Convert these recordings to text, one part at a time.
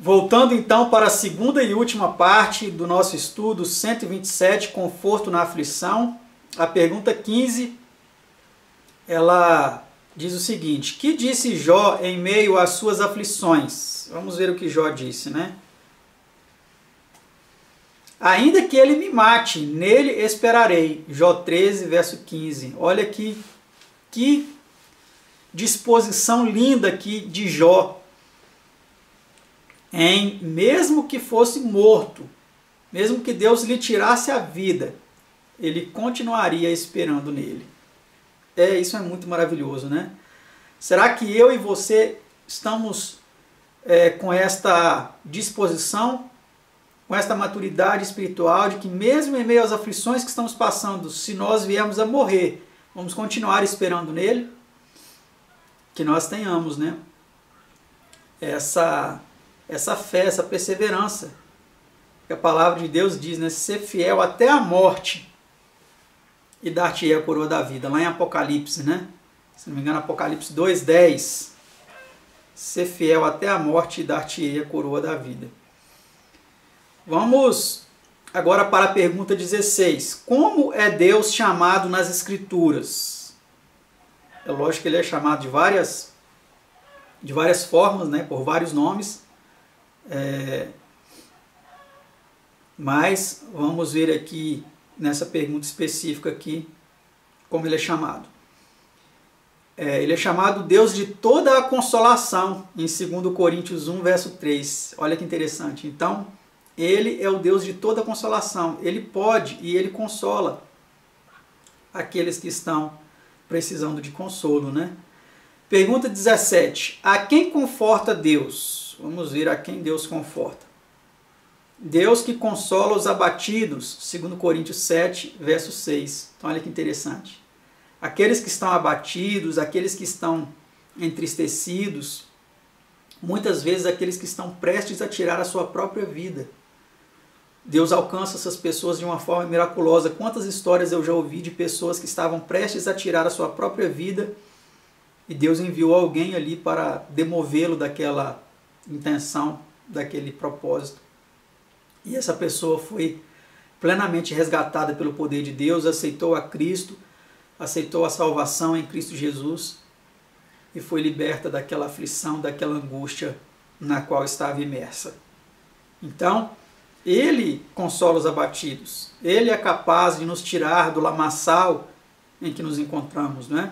Voltando então para a segunda e última parte do nosso estudo 127, conforto na aflição, a pergunta 15, ela diz o seguinte: que disse Jó em meio às suas aflições? Vamos ver o que Jó disse, né? Ainda que ele me mate, nele esperarei. Jó 13, verso 15. Olha que disposição linda aqui de Jó. Mesmo que fosse morto, mesmo que Deus lhe tirasse a vida, ele continuaria esperando nele. Isso é muito maravilhoso, né? Será que eu e você estamos com esta disposição, com esta maturidade espiritual de que mesmo em meio às aflições que estamos passando, se nós viemos a morrer, vamos continuar esperando nele? Que nós tenhamos, né? Essa fé, essa perseverança. Que a palavra de Deus diz, né? Ser fiel até a morte e dar-te-ei a coroa da vida. Lá em Apocalipse, né? Se não me engano, Apocalipse 2:10. Ser fiel até a morte e dar-te-ei a coroa da vida. Vamos agora para a pergunta 16. Como é Deus chamado nas Escrituras? É lógico que ele é chamado de várias formas, né? Por vários nomes. Mas vamos ver aqui nessa pergunta específica aqui como ele é chamado. Ele é chamado Deus de toda a consolação em 2 Coríntios 1, verso 3. Olha que interessante. Então, ele é o Deus de toda a consolação. Ele pode e ele consola aqueles que estão precisando de consolo, né? Pergunta 17. A quem conforta Deus? Vamos ver a quem Deus conforta. Deus que consola os abatidos, 2 Coríntios 7, verso 6. Então olha que interessante. Aqueles que estão abatidos, aqueles que estão entristecidos, muitas vezes aqueles que estão prestes a tirar a sua própria vida. Deus alcança essas pessoas de uma forma miraculosa. Quantas histórias eu já ouvi de pessoas que estavam prestes a tirar a sua própria vida e Deus enviou alguém ali para demovê-lo daquela intenção, daquele propósito. E essa pessoa foi plenamente resgatada pelo poder de Deus, aceitou a Cristo, aceitou a salvação em Cristo Jesus e foi liberta daquela aflição, daquela angústia na qual estava imersa. Então, ele consola os abatidos. Ele é capaz de nos tirar do lamaçal em que nos encontramos, não é?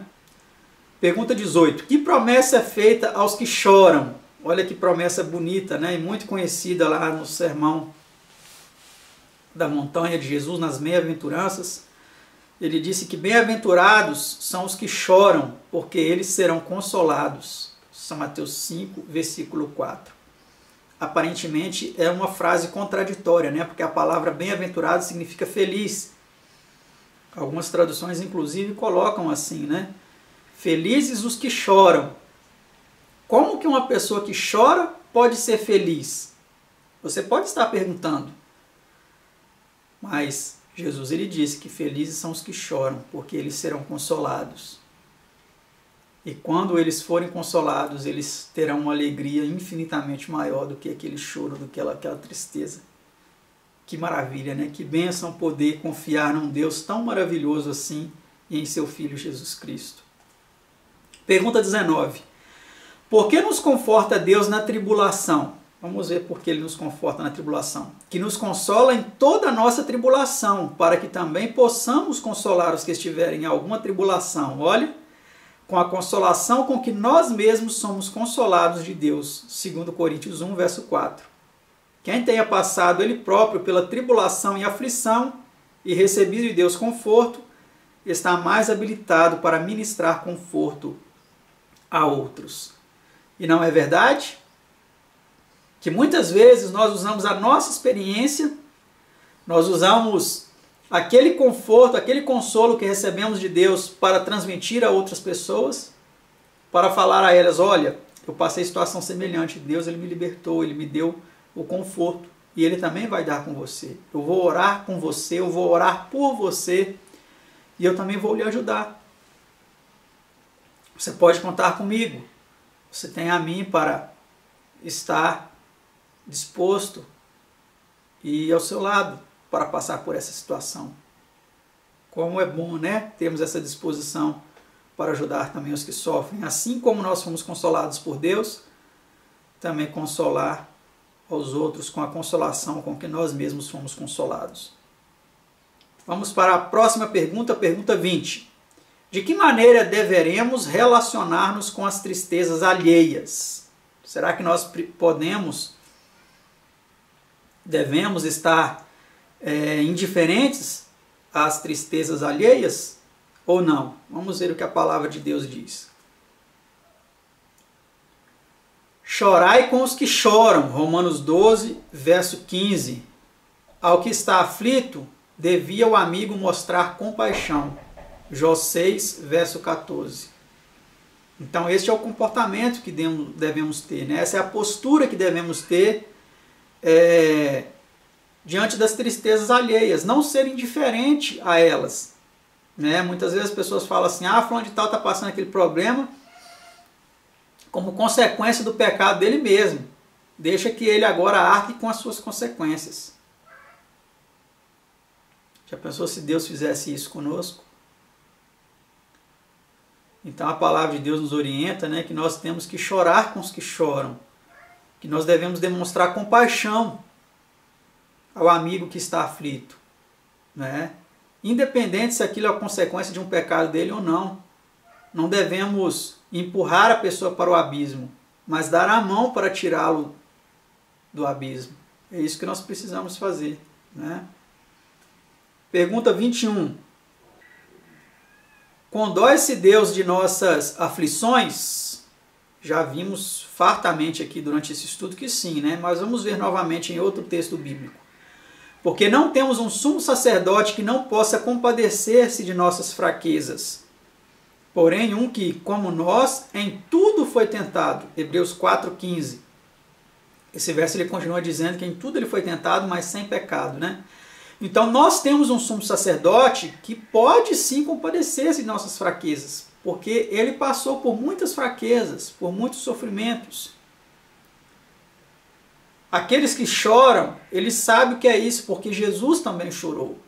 Pergunta 18. Que promessa é feita aos que choram? Olha que promessa bonita, né? E muito conhecida lá no Sermão da Montanha de Jesus, nas Bem-aventuranças. Ele disse que bem-aventurados são os que choram, porque eles serão consolados. São Mateus 5, versículo 4. Aparentemente é uma frase contraditória, né? Porque a palavra bem-aventurado significa feliz. Algumas traduções, inclusive, colocam assim, né? Felizes os que choram. Como que uma pessoa que chora pode ser feliz? Você pode estar perguntando. Mas Jesus ele disse que felizes são os que choram, porque eles serão consolados. E quando eles forem consolados, eles terão uma alegria infinitamente maior do que aquele choro, do que aquela tristeza. Que maravilha, né? Que bênção poder confiar num Deus tão maravilhoso assim e em seu Filho Jesus Cristo. Pergunta 19. Por que nos conforta Deus na tribulação? Vamos ver por que Ele nos conforta na tribulação. Que nos consola em toda a nossa tribulação, para que também possamos consolar os que estiverem em alguma tribulação. Olha, com a consolação com que nós mesmos somos consolados de Deus. 2 Coríntios 1, verso 4. Quem tenha passado ele próprio pela tribulação e aflição e recebido de Deus conforto, está mais habilitado para ministrar conforto a outros. E não é verdade? Que muitas vezes nós usamos a nossa experiência, nós usamos aquele conforto, aquele consolo que recebemos de Deus para transmitir a outras pessoas, para falar a elas, olha, eu passei situação semelhante, Deus ele me libertou, Ele me deu o conforto, e Ele também vai dar com você. Eu vou orar com você, eu vou orar por você, e eu também vou lhe ajudar. Você pode contar comigo, você tem a mim para estar disposto e ao seu lado para passar por essa situação. Como é bom, né? Termos essa disposição para ajudar também os que sofrem. Assim como nós fomos consolados por Deus, também consolar aos outros com a consolação com que nós mesmos fomos consolados. Vamos para a próxima pergunta, pergunta 20. De que maneira deveremos relacionar-nos com as tristezas alheias? Será que nós devemos estar indiferentes às tristezas alheias ou não? Vamos ver o que a palavra de Deus diz. Chorai com os que choram, Romanos 12, verso 15. Ao que está aflito, devia o amigo mostrar compaixão, Jó 6, verso 14. Então este é o comportamento que devemos ter, né? Essa é a postura que devemos ter diante das tristezas alheias, não ser indiferente a elas, né? Muitas vezes as pessoas falam assim, fulano de tal está passando aquele problema como consequência do pecado dele mesmo, deixa que ele agora arque com as suas consequências. Já pensou se Deus fizesse isso conosco? Então a palavra de Deus nos orienta, né, que nós temos que chorar com os que choram, que nós devemos demonstrar compaixão ao amigo que está aflito, né? Independente se aquilo é a consequência de um pecado dele ou não. Não devemos empurrar a pessoa para o abismo, mas dar a mão para tirá-lo do abismo. É isso que nós precisamos fazer, né? Pergunta 21. Condói-se Deus de nossas aflições? Já vimos fartamente aqui durante esse estudo que sim, né? Mas vamos ver novamente em outro texto bíblico. Porque não temos um sumo sacerdote que não possa compadecer-se de nossas fraquezas, porém um que, como nós, em tudo foi tentado. Hebreus 4,15. Esse verso ele continua dizendo que em tudo ele foi tentado, mas sem pecado, né? Então nós temos um sumo sacerdote que pode sim compadecer-se de nossas fraquezas, porque ele passou por muitas fraquezas, por muitos sofrimentos. Aqueles que choram, eles sabem o que é isso, porque Jesus também chorou.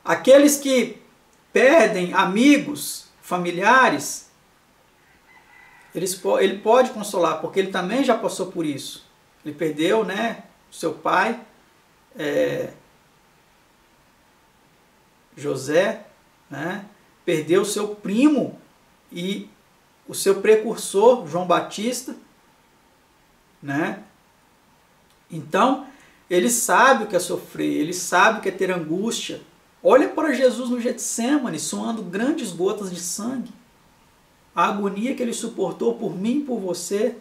Aqueles que perdem amigos, familiares, ele pode consolar, porque ele também já passou por isso. Ele perdeu, né, seu pai, José, né, perdeu seu primo e o seu precursor, João Batista, né? Então, ele sabe o que é sofrer, ele sabe o que é ter angústia. Olha para Jesus no Getsêmani, suando grandes gotas de sangue. A agonia que ele suportou por mim e por você.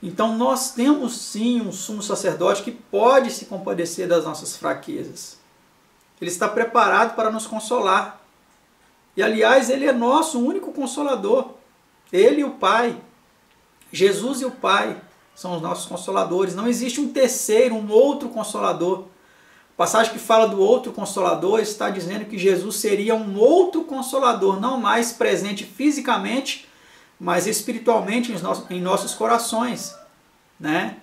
Então nós temos sim um sumo sacerdote que pode se compadecer das nossas fraquezas. Ele está preparado para nos consolar. E aliás, ele é nosso único consolador. Ele e o Pai. Jesus e o Pai são os nossos consoladores. Não existe um terceiro, um outro consolador. A passagem que fala do outro consolador está dizendo que Jesus seria um outro consolador, não mais presente fisicamente, mas espiritualmente em nossos corações, né?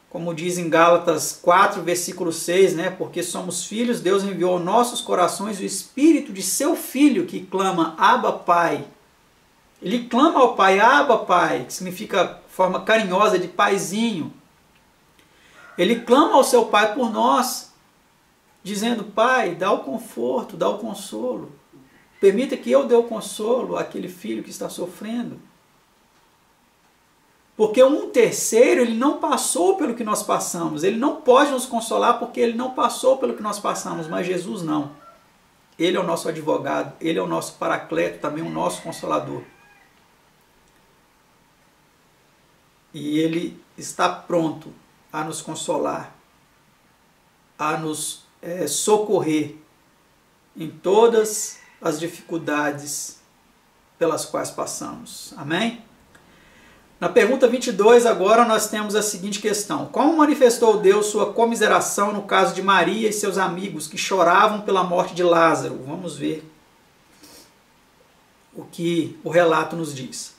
Como diz em Gálatas 4, versículo 6, né? Porque somos filhos, Deus enviou aos nossos corações o Espírito de seu Filho, que clama, Abba, Pai. Ele clama ao Pai, Abba, Pai, que significa forma carinhosa de paizinho. Ele clama ao seu Pai por nós, dizendo, Pai, dá o conforto, dá o consolo. Permita que eu dê o consolo àquele filho que está sofrendo. Porque um terceiro, ele não passou pelo que nós passamos. Ele não pode nos consolar porque ele não passou pelo que nós passamos, mas Jesus não. Ele é o nosso advogado, ele é o nosso paracleto, também o nosso consolador. E ele está pronto a nos consolar, a nos socorrer em todas as dificuldades pelas quais passamos. Amém? Na pergunta 22 agora nós temos a seguinte questão. Como manifestou Deus sua comiseração no caso de Maria e seus amigos que choravam pela morte de Lázaro? Vamos ver o que o relato nos diz.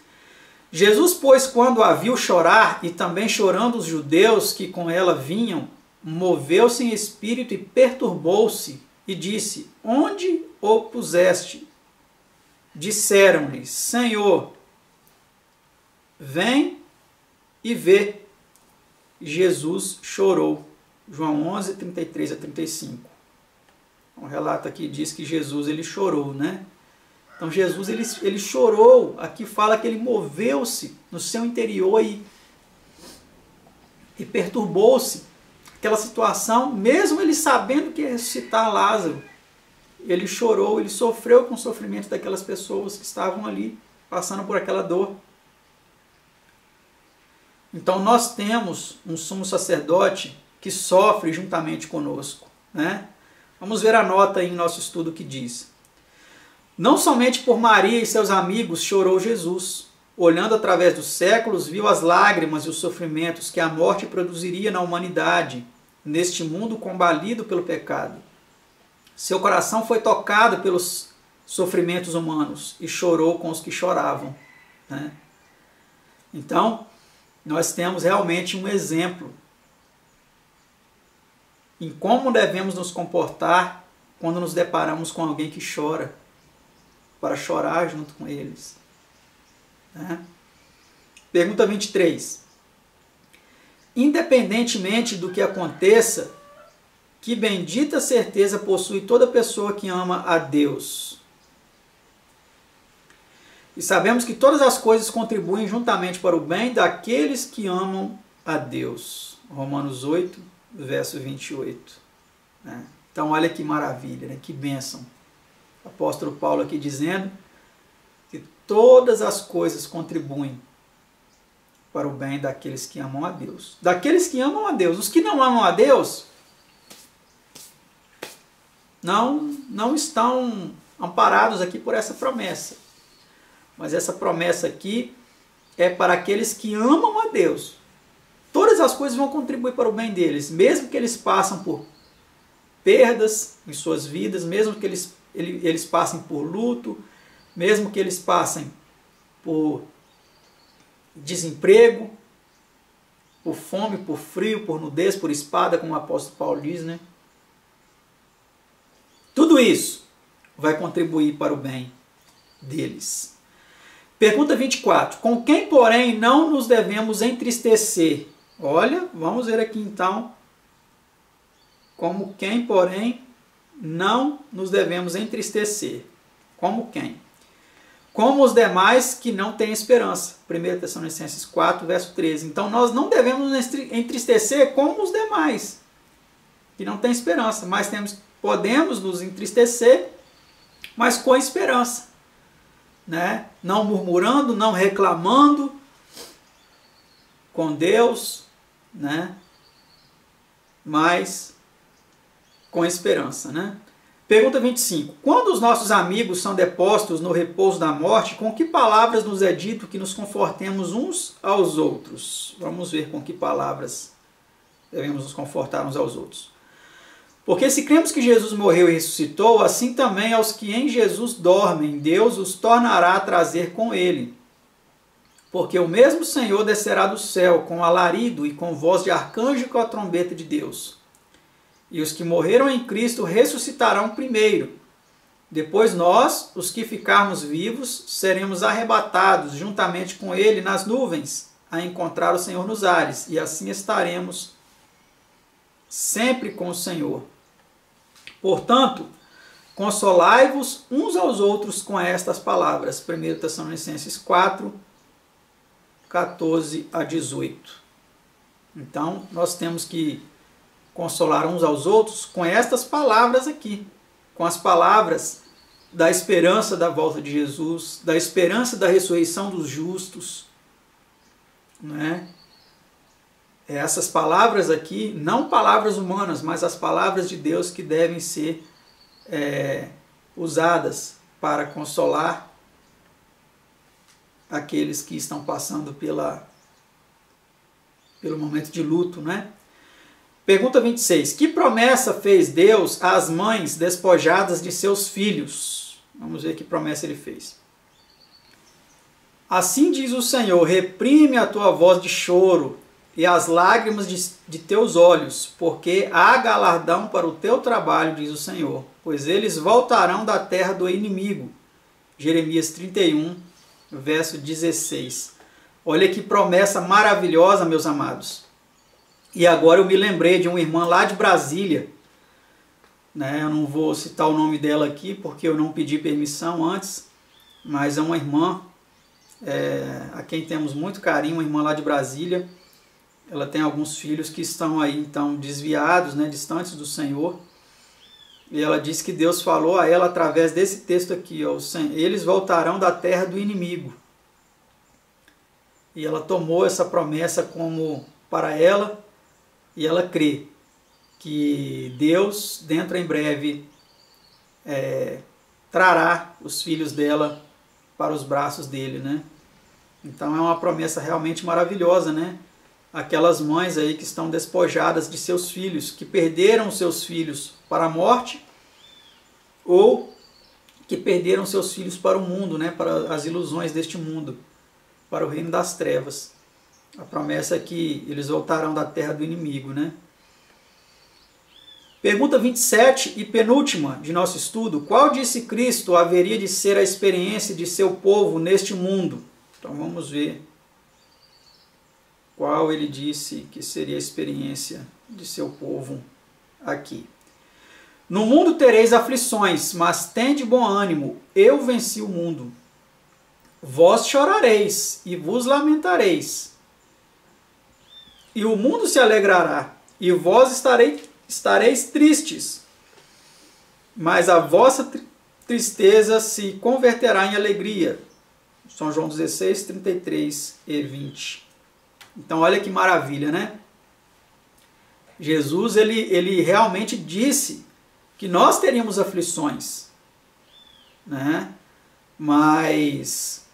Jesus, pois, quando a viu chorar, e também chorando os judeus que com ela vinham, moveu-se em espírito e perturbou-se, e disse: Onde o puseste? Disseram-lhe: Senhor, vem e vê. Jesus chorou. João 11, 33 a 35. Um relato aqui diz que Jesus ele chorou, né? Então Jesus ele chorou. Aqui fala que ele moveu-se no seu interior e perturbou-se. Aquela situação, mesmo ele sabendo que ia ressuscitar Lázaro, ele chorou, ele sofreu com o sofrimento daquelas pessoas que estavam ali, passando por aquela dor. Então nós temos um sumo sacerdote que sofre juntamente conosco, né? Vamos ver a nota em nosso estudo que diz: Não somente por Maria e seus amigos chorou Jesus. Olhando através dos séculos, viu as lágrimas e os sofrimentos que a morte produziria na humanidade, neste mundo combalido pelo pecado. Seu coração foi tocado pelos sofrimentos humanos e chorou com os que choravam, né? Então, nós temos realmente um exemplo em como devemos nos comportar quando nos deparamos com alguém que chora, para chorar junto com eles, né? Pergunta 23. Independentemente do que aconteça, que bendita certeza possui toda pessoa que ama a Deus. E sabemos que todas as coisas contribuem juntamente para o bem daqueles que amam a Deus. Romanos 8, verso 28. Né? Então olha que maravilha, né? Que bênção. O apóstolo Paulo aqui dizendo que todas as coisas contribuem para o bem daqueles que amam a Deus. Daqueles que amam a Deus. Os que não amam a Deus não estão amparados aqui por essa promessa. Mas essa promessa aqui é para aqueles que amam a Deus. Todas as coisas vão contribuir para o bem deles, mesmo que eles passem por perdas em suas vidas, mesmo que eles passem por luto, mesmo que eles passem por desemprego, por fome, por frio, por nudez, por espada, como o apóstolo Paulo diz, né? Tudo isso vai contribuir para o bem deles. Pergunta 24. Com quem, porém, não nos devemos entristecer? Olha, vamos ver aqui então. Como quem, porém, não nos devemos entristecer. Como quem? Como os demais que não têm esperança. 1 Tessalonicenses 4, verso 13. Então nós não devemos nos entristecer como os demais que não têm esperança, mas podemos nos entristecer, mas com esperança, né? Não murmurando, não reclamando com Deus, né? Mas com esperança, né? Pergunta 25. Quando os nossos amigos são depostos no repouso da morte, com que palavras nos é dito que nos confortemos uns aos outros? Vamos ver com que palavras devemos nos confortar uns aos outros. Porque se cremos que Jesus morreu e ressuscitou, assim também aos que em Jesus dormem, Deus os tornará a trazer com ele. Porque o mesmo Senhor descerá do céu com alarido e com voz de arcanjo e com a trombeta de Deus. E os que morreram em Cristo ressuscitarão primeiro. Depois nós, os que ficarmos vivos, seremos arrebatados juntamente com ele nas nuvens, a encontrar o Senhor nos ares, e assim estaremos sempre com o Senhor. Portanto, consolai-vos uns aos outros com estas palavras. 1 Tessalonicenses 4, 14 a 18. Então, nós temos que consolar uns aos outros com estas palavras aqui, com as palavras da esperança da volta de Jesus, da esperança da ressurreição dos justos, né? Essas palavras aqui, não palavras humanas, mas as palavras de Deus que devem ser usadas para consolar aqueles que estão passando pelo momento de luto, né? Pergunta 26. Que promessa fez Deus às mães despojadas de seus filhos? Vamos ver que promessa ele fez. Assim diz o Senhor, reprime a tua voz de choro e as lágrimas de teus olhos, porque há galardão para o teu trabalho, diz o Senhor, pois eles voltarão da terra do inimigo. Jeremias 31, verso 16. Olha que promessa maravilhosa, meus amados. E agora eu me lembrei de uma irmã lá de Brasília, né? Eu não vou citar o nome dela aqui, porque eu não pedi permissão antes, mas é uma irmã a quem temos muito carinho, uma irmã lá de Brasília. Ela tem alguns filhos que estão aí, então, desviados, né, distantes do Senhor. E ela disse que Deus falou a ela através desse texto aqui, ó, eles voltarão da terra do inimigo. E ela tomou essa promessa como para ela, e ela crê que Deus, dentro em breve, trará os filhos dela para os braços dele, né? Então é uma promessa realmente maravilhosa, né? Aquelas mães aí que estão despojadas de seus filhos, que perderam seus filhos para a morte, ou que perderam seus filhos para o mundo, né? Para as ilusões deste mundo, para o reino das trevas. A promessa é que eles voltarão da terra do inimigo, né? Pergunta 27 e penúltima de nosso estudo. Qual disse Cristo haveria de ser a experiência de seu povo neste mundo? Então vamos ver qual ele disse que seria a experiência de seu povo aqui. No mundo tereis aflições, mas tende bom ânimo, eu venci o mundo. Vós chorareis e vos lamentareis, e o mundo se alegrará, e vós estareis tristes, mas a vossa tristeza se converterá em alegria. São João 16, 33 e 20. Então olha que maravilha, né? Jesus ele realmente disse que nós teríamos aflições, né? Mas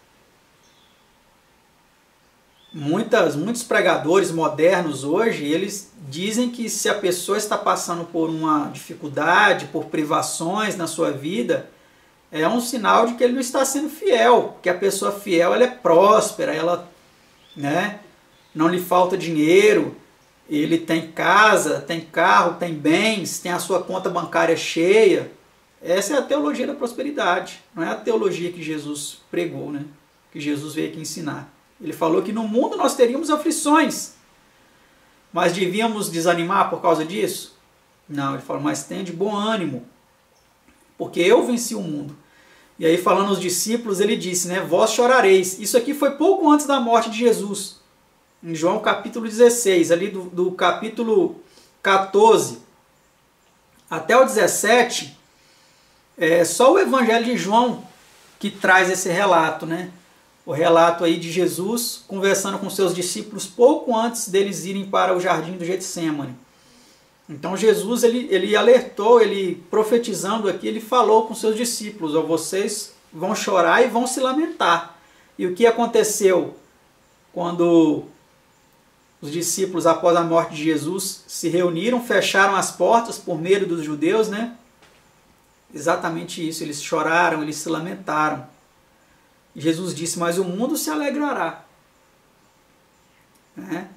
muitos pregadores modernos hoje, eles dizem que se a pessoa está passando por uma dificuldade, por privações na sua vida, é um sinal de que ele não está sendo fiel, porque a pessoa fiel ela é próspera, ela, né, não lhe falta dinheiro, ele tem casa, tem carro, tem bens, tem a sua conta bancária cheia. Essa é a teologia da prosperidade, não é a teologia que Jesus pregou, né? Que Jesus veio aqui ensinar. Ele falou que no mundo nós teríamos aflições, mas devíamos desanimar por causa disso? Não, ele falou, mas tenha de bom ânimo, porque eu venci o mundo. E aí falando aos discípulos, ele disse, né, vós chorareis. Isso aqui foi pouco antes da morte de Jesus. Em João capítulo 16, ali do capítulo 14 até o 17, é só o Evangelho de João que traz esse relato, né? O relato aí de Jesus conversando com seus discípulos pouco antes deles irem para o jardim do Getsêmani. Então Jesus ele alertou, ele profetizando aqui, ele falou com seus discípulos, ó, vocês vão chorar e vão se lamentar. E o que aconteceu quando os discípulos, após a morte de Jesus, se reuniram, fecharam as portas por medo dos judeus, né? Exatamente isso, eles choraram, eles se lamentaram. E Jesus disse, mas o mundo se alegrará. Né?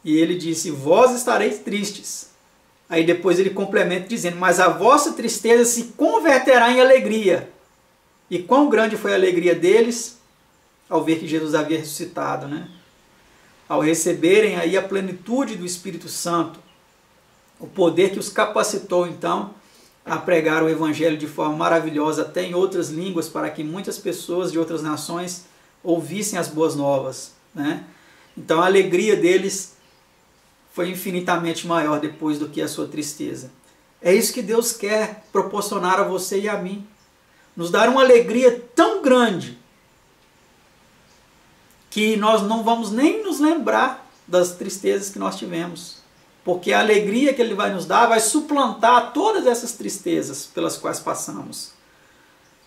E ele disse, vós estareis tristes. Aí depois ele complementa dizendo, mas a vossa tristeza se converterá em alegria. E quão grande foi a alegria deles ao ver que Jesus havia ressuscitado, né? Ao receberem aí a plenitude do Espírito Santo, o poder que os capacitou então a pregar o Evangelho de forma maravilhosa até em outras línguas, para que muitas pessoas de outras nações ouvissem as boas novas, né? Então a alegria deles foi infinitamente maior depois do que a sua tristeza. É isso que Deus quer proporcionar a você e a mim, nos dar uma alegria tão grande que nós não vamos nem nos lembrar das tristezas que nós tivemos. Porque a alegria que Ele vai nos dar vai suplantar todas essas tristezas pelas quais passamos.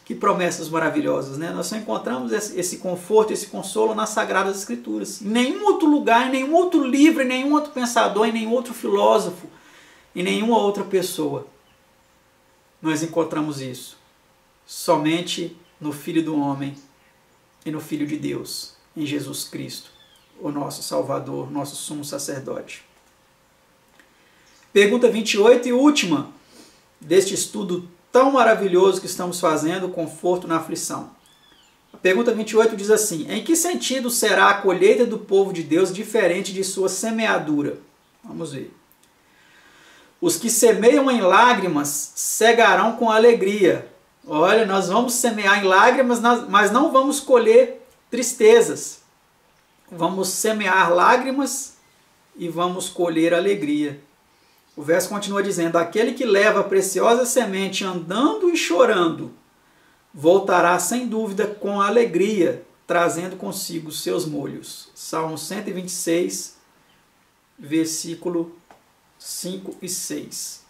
Que promessas maravilhosas, né? Nós só encontramos esse conforto, esse consolo nas Sagradas Escrituras. Em nenhum outro lugar, em nenhum outro livro, em nenhum outro pensador, em nenhum outro filósofo, em nenhuma outra pessoa nós encontramos isso. Somente no Filho do Homem, e no Filho de Deus, em Jesus Cristo, o nosso Salvador, nosso sumo sacerdote. Pergunta 28 e última deste estudo tão maravilhoso que estamos fazendo, Conforto na Aflição. A pergunta 28 diz assim: em que sentido será a colheita do povo de Deus diferente de sua semeadura? Vamos ver. Os que semeiam em lágrimas cegarão com alegria. Olha, nós vamos semear em lágrimas, mas não vamos colher tristezas. Vamos semear lágrimas e vamos colher alegria. O verso continua dizendo: aquele que leva a preciosa semente andando e chorando, voltará sem dúvida com alegria, trazendo consigo os seus molhos. Salmo 126, versículo 5 e 6.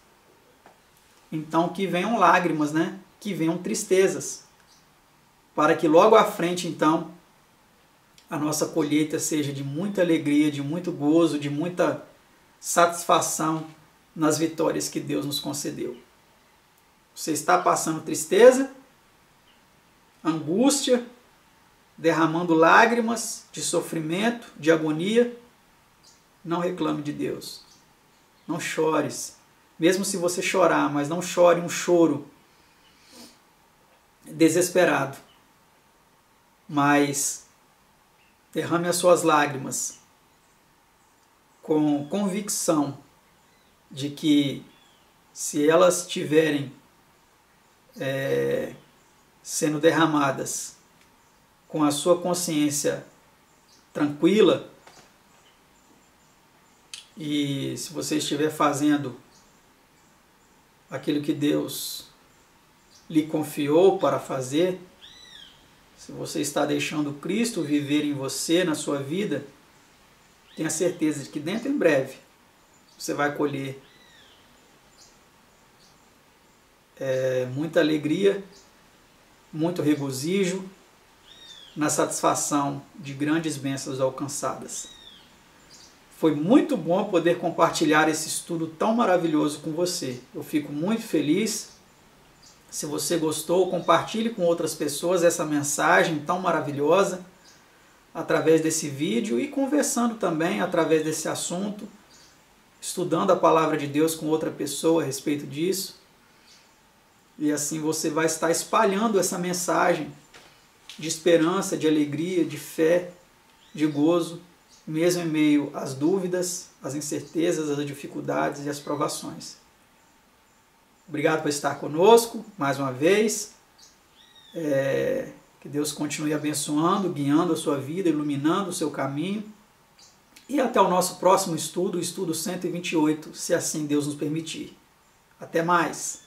Então que venham lágrimas, né? Que venham tristezas, para que logo à frente, então, a nossa colheita seja de muita alegria, de muito gozo, de muita satisfação nas vitórias que Deus nos concedeu. Você está passando tristeza, angústia, derramando lágrimas de sofrimento, de agonia, não reclame de Deus. Não chores. Mesmo se você chorar, mas não chore um choro desesperado. Mas derrame as suas lágrimas com convicção de que, se elas estiverem sendo derramadas com a sua consciência tranquila, e se você estiver fazendo aquilo que Deus lhe confiou para fazer, se você está deixando Cristo viver em você, na sua vida, tenha certeza de que dentro em breve você vai colher muita alegria, muito regozijo, na satisfação de grandes bênçãos alcançadas. Foi muito bom poder compartilhar esse estudo tão maravilhoso com você. Eu fico muito feliz. Se você gostou, compartilhe com outras pessoas essa mensagem tão maravilhosa através desse vídeo e conversando também através desse assunto, estudando a palavra de Deus com outra pessoa a respeito disso. E assim você vai estar espalhando essa mensagem de esperança, de alegria, de fé, de gozo, mesmo em meio às dúvidas, às incertezas, às dificuldades e às provações. Obrigado por estar conosco mais uma vez. Que Deus continue abençoando, guiando a sua vida, iluminando o seu caminho. E até o nosso próximo estudo, o estudo 128, se assim Deus nos permitir. Até mais!